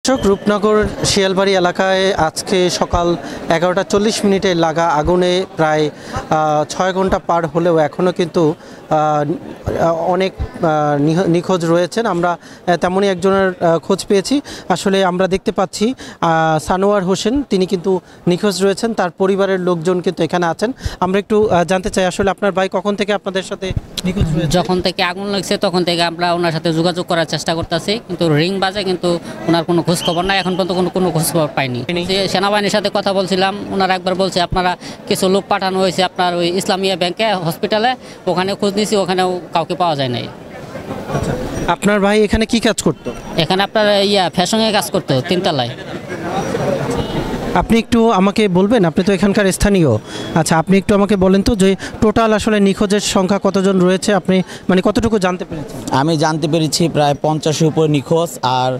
রূপনগর শিয়ালবাড়ি এলাকায় আজকে সকাল 11টা 40 লাগা আগুনে প্রায় 6 ঘন্টা পার হলেও এখনও কিন্তু অনেক নিখোঁজ রয়েছেন। আমরা তেমনই একজনের খোঁজ পেয়েছি। আসলে আমরা দেখতে পাচ্ছি সানোয়ার হোসেন, তিনি কিন্তু নিখোঁজ রয়েছেন, তার পরিবারের লোকজন কিন্তু এখানে আছেন। আমরা একটু জানতে চাই আসলে আপনার ভাই কখন থেকে আপনাদের সাথে নিখোঁজ রয়েছে? যখন থেকে আগুন লাগছে তখন থেকে আমরা ওনার সাথে যোগাযোগ করার চেষ্টা করতেছি, কিন্তু রিং বাজে, কিন্তু ওনার কোনো খোঁজ খবর নাই। এখন পর্যন্ত কোনো খোঁজ খবর পাইনি। সেনাবাহিনীর সাথে কথা বলছিলাম, ওনারা একবার বলছে আপনারা কিছু লোক পাঠানো হয়েছে আপনার ওই ইসলামিয়া ব্যাংকে হসপিটালে, ওখানে খোঁজ নিয়েছি, ওখানেও কাউকে পাওয়া যায় নাই। আচ্ছা, আপনার ভাই এখানে কি কাজ করতো? এখানে আপনার ফ্যাশনে কাজ করতো, 3 তলায়। আপনি একটু আমাকে বলবেন, আপনি তো এখানকার স্থানীয়। আচ্ছা, আপনি একটু আমাকে বলেন তো যে টোটাল আসলে নিখোঁজের সংখ্যা কতজন রয়েছে, আপনি মানে কতটুকু জানতে পেরেছেন? আমি জানতে পেরেছি প্রায় 50-এর উপরে নিখোঁজ। আর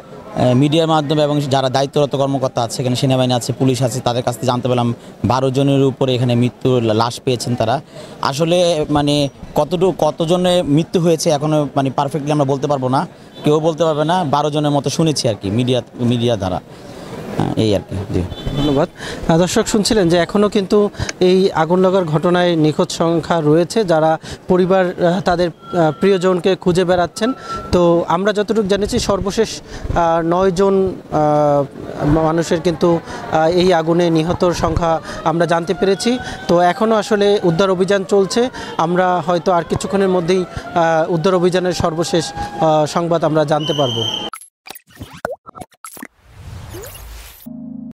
মিডিয়ার মাধ্যমে এবং যারা দায়িত্বরত কর্মকর্তা আছে, এখানে সেনাবাহিনী আছে, পুলিশ আছে, তাদের কাছ থেকে জানতে পেলাম 12 জনের উপরে এখানে মৃত্যুর লাশ পেয়েছেন তারা। আসলে মানে কতজনের মৃত্যু হয়েছে এখনও মানে পারফেক্টলি আমরা বলতে পারবো না, কেউ বলতে পারবে না। 12 জনের মতো শুনেছি আর কি মিডিয়া দ্বারা, এই আর কি। জি, ধন্যবাদ। দর্শক শুনছিলেন যে এখনও কিন্তু এই আগুন লাগার ঘটনায় নিখোঁজ সংখ্যা রয়েছে, যারা পরিবার তাদের প্রিয়জনকে খুঁজে বেড়াচ্ছেন। তো আমরা যতটুকু জেনেছি সর্বশেষ 9 জন মানুষের কিন্তু এই আগুনে নিহতর সংখ্যা আমরা জানতে পেরেছি। তো এখনও আসলে উদ্ধার অভিযান চলছে। আমরা হয়তো আর কিছুক্ষণের মধ্যেই উদ্ধার অভিযানের সর্বশেষ সংবাদ আমরা জানতে পারবো।